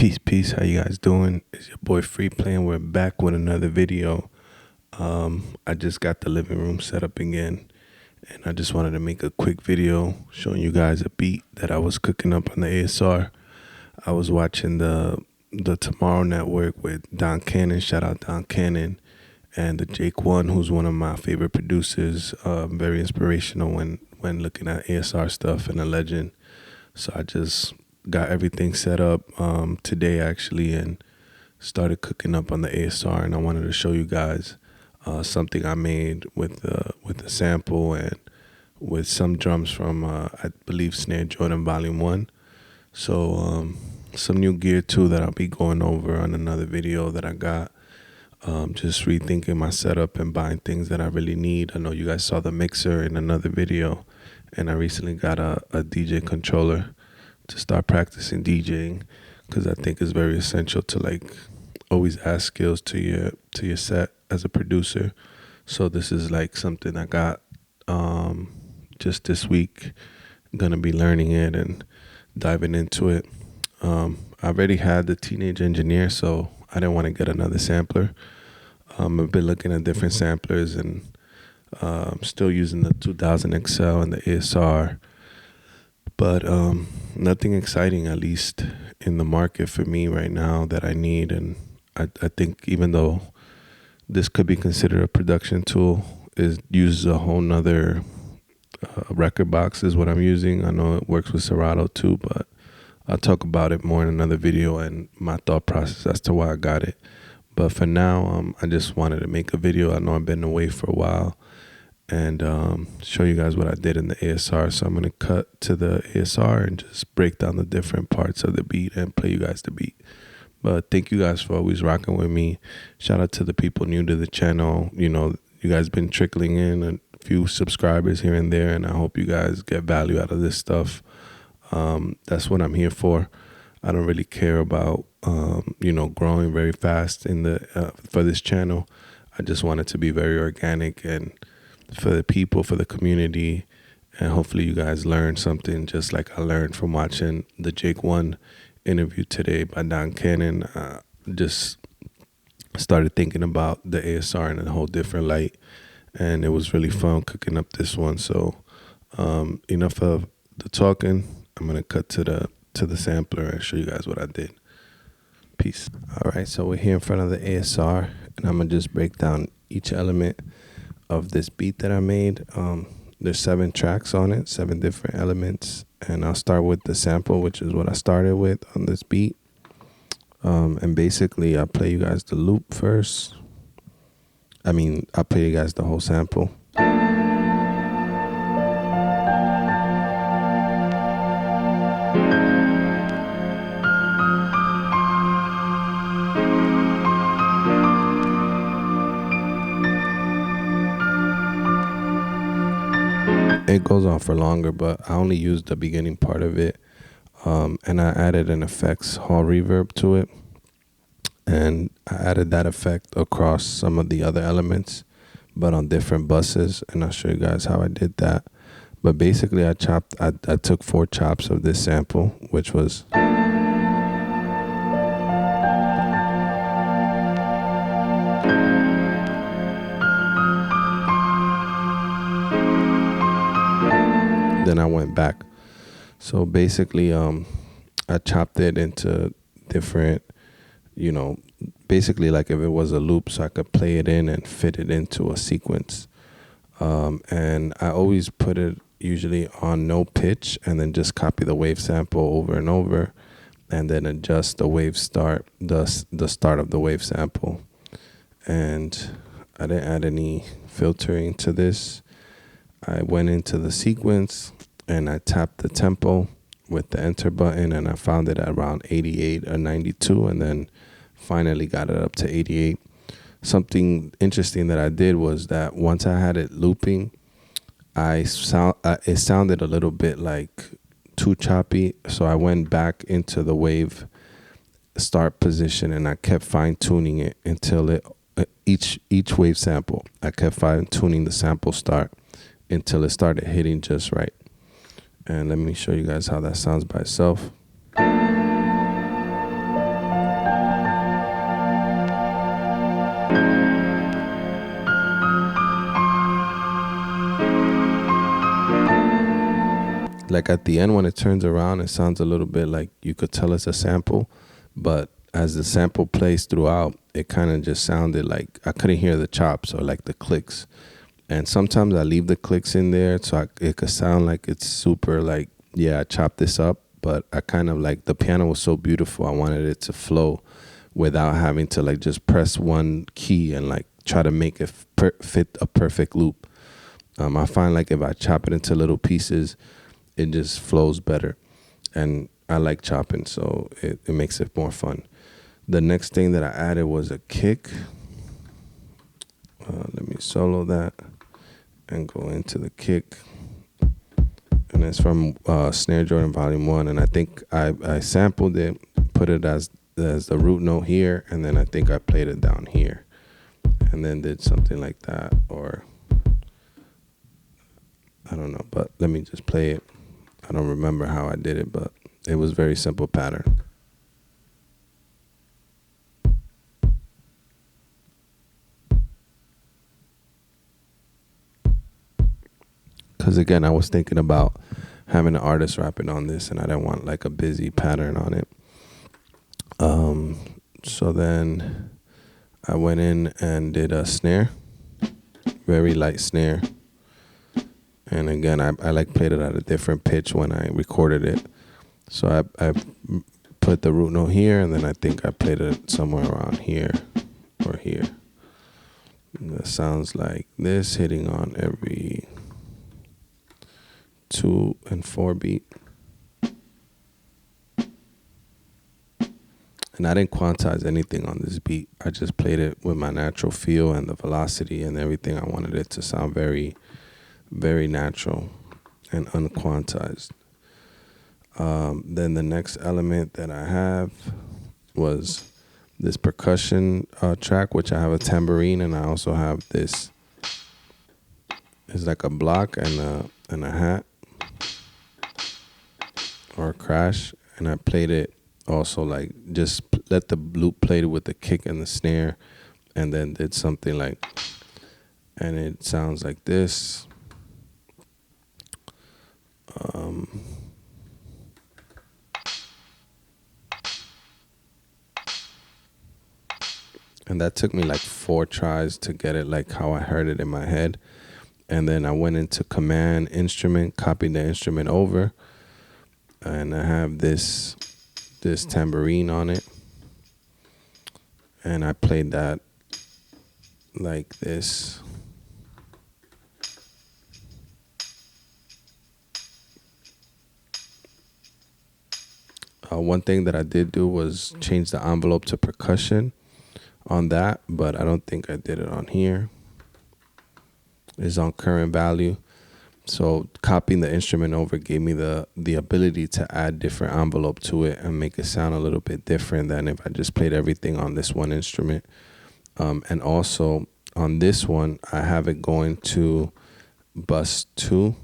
Peace. How you guys doing? It's your boy FREEPLAY, and we're back with another video. I just got the living room set up again, and I just wanted to make a quick video showing you guys a beat that I was cooking up on the ASR. I was watching the TMRO network with Don Cannon. Shout out Don Cannon, and the Jake One, who's one of my favorite producers. Very inspirational when looking at ASR stuff, and a legend. So I just got everything set up today actually, and started cooking up on the ASR, and I wanted to show you guys something I made with a sample and with some drums from I believe Snare Jordan Volume 1. So some new gear too that I'll be going over on another video that I got. Just rethinking my setup and buying things that I really need. I know you guys saw the mixer in another video, and I recently got a DJ controller to start practicing DJing, because I think it's very essential to like always add skills to your set as a producer. So this is like something I got just this week. I'm gonna be learning it and diving into it. I already had the Teenage Engineer, so I didn't want to get another sampler. I've been looking at different samplers, and I'm still using the 2000 XL and the ASR. But nothing exciting, at least in the market for me right now, that I need. And I think even though this could be considered a production tool, it uses a whole nother record box is what I'm using. I know it works with Serato too, but I'll talk about it more in another video and my thought process as to why I got it. But for now, I just wanted to make a video. I know I've been away for a while, and show you guys what I did in the ASR. So I'm going to cut to the ASR and just break down the different parts of the beat and play you guys the beat. But thank you guys for always rocking with me. Shout out to the people new to the channel. You know, you guys been trickling in a few subscribers here and there, and I hope you guys get value out of this stuff. That's what I'm here for. I don't really care about, growing very fast for this channel. I just want it to be very organic and for the people, for the community, and hopefully you guys learn something just like I learned from watching the Jake One interview today by Don Cannon. Just started thinking about the ASR in a whole different light, and it was really fun cooking up this one. So enough of the talking. I'm gonna cut to the sampler and show you guys what I did. Peace. All right, so we're here in front of the ASR, and I'm gonna just break down each element of this beat that I made. There's 7 tracks on it, 7 different elements, and I'll start with the sample, which is what I started with on this beat. And basically I'll play you guys the loop first. I'll play you guys the whole sample. It goes on for longer, but I only used the beginning part of it, and I added an effects hall reverb to it, and I added that effect across some of the other elements, but on different buses, and I'll show you guys how I did that. But basically I took 4 chops of this sample, which was then I went back. So basically I chopped it into different, basically like if it was a loop, so I could play it in and fit it into a sequence. And I always put it usually on no pitch, and then just copy the wave sample over and over, and then adjust the wave start, the start of the wave sample. And I didn't add any filtering to this. I went into the sequence and I tapped the tempo with the enter button, and I found it at around 88 or 92, and then finally got it up to 88. Something interesting that I did was that once I had it looping, it sounded a little bit like too choppy, so I went back into the wave start position, and I kept fine tuning it until each wave sample, I kept fine tuning the sample start until it started hitting just right. And let me show you guys how that sounds by itself. like at the end when it turns around, it sounds a little bit like you could tell it's a sample, but as the sample plays throughout, it kind of just sounded like I couldn't hear the chops or like the clicks. And sometimes I leave the clicks in there so it could sound like it's super like, yeah, I chopped this up, but I kind of like the piano was so beautiful. I wanted it to flow without having to like just press one key and like try to make it fit a perfect loop. I find like if I chop it into little pieces, it just flows better. And I like chopping, so it makes it more fun. The next thing that I added was a kick. Let me solo that and go into the kick. And it's from Snare Jordan Volume 1. And I think I sampled it, put it as the root note here, and then I think I played it down here. And then did something like that, or I don't know, but let me just play it. I don't remember how I did it, but it was very simple pattern. Because again, I was thinking about having an artist rapping on this, and I didn't want like a busy pattern on it. So then I went in and did a snare, very light snare. And again, I like played it at a different pitch when I recorded it. So I put the root note here, and then I think I played it somewhere around here or here. And that sounds like this, hitting on every 2 and 4 beat. And I didn't quantize anything on this beat. I just played it with my natural feel and the velocity and everything. I wanted it to sound very, very natural and unquantized. Then the next element that I have was this percussion track, which I have a tambourine, and I also have this. It's like a block and a hat or a crash, and I played it also like just let the loop play with the kick and the snare, and then did something like, and it sounds like this. And that took me like 4 tries to get it like how I heard it in my head. And then I went into command instrument, copied the instrument over, and I have this tambourine on it. And I played that like this. One thing that I did do was change the envelope to percussion on that, but I don't think I did it on here. It's on current value. So copying the instrument over gave me the ability to add different envelope to it and make it sound a little bit different than if I just played everything on this one instrument. And also on this one, I have it going to bus 2,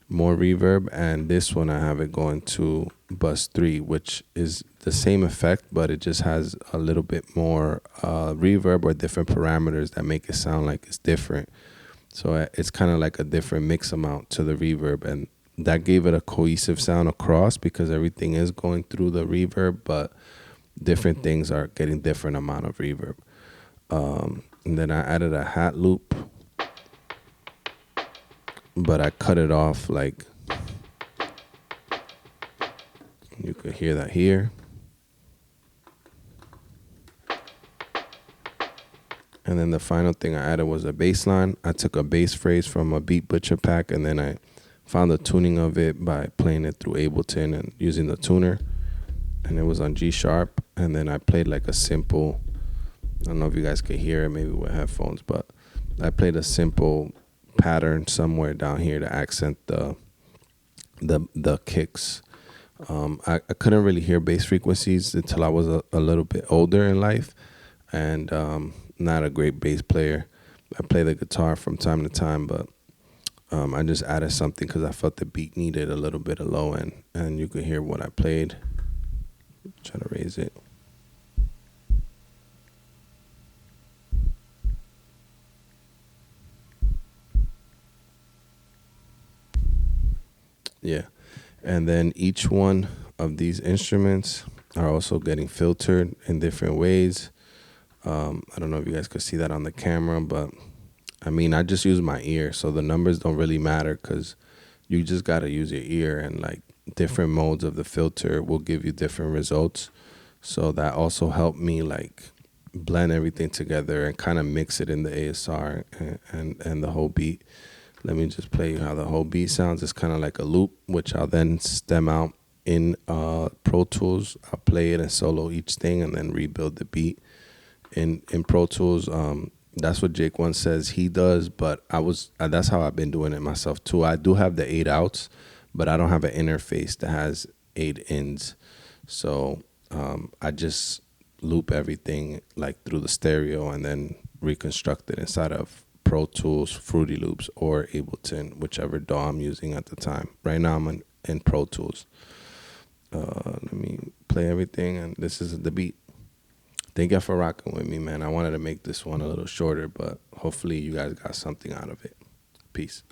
more reverb, and this one I have it going to bus 3, which is the same effect, but it just has a little bit more reverb or different parameters that make it sound like it's different. So it's kind of like a different mix amount to the reverb, and that gave it a cohesive sound across because everything is going through the reverb, but different things are getting different amount of reverb. And then I added a hat loop, but I cut it off like, you could hear that here. And then the final thing I added was a bass line. I took a bass phrase from a Beat Butcher pack, and then I found the tuning of it by playing it through Ableton and using the tuner. And it was on G sharp. And then I played like a simple, I don't know if you guys could hear it, maybe with headphones, but I played a simple pattern somewhere down here to accent the kicks. I couldn't really hear bass frequencies until I was a little bit older in life, and not a great bass player. I play the guitar from time to time, but I just added something because I felt the beat needed a little bit of low end, and you could hear what I played. Try to raise it. Yeah. And then each one of these instruments are also getting filtered in different ways. I don't know if you guys could see that on the camera, but I mean, I just use my ear, so the numbers don't really matter because you just got to use your ear, and like different modes of the filter will give you different results. So that also helped me like blend everything together and kind of mix it in the ASR and the whole beat. Let me just play you how the whole beat sounds. It's kind of like a loop, which I'll then stem out in Pro Tools. I'll play it and solo each thing and then rebuild the beat in Pro Tools. That's what Jake once says he does, but that's how I've been doing it myself too. I do have the 8 outs, but I don't have an interface that has 8 ins. So I just loop everything like through the stereo and then reconstruct it inside of Pro Tools, Fruity Loops, or Ableton, whichever DAW I'm using at the time. Right now I'm in Pro Tools. Let me play everything, and this is the beat. Thank you for rocking with me, man. I wanted to make this one a little shorter, but hopefully you guys got something out of it. Peace.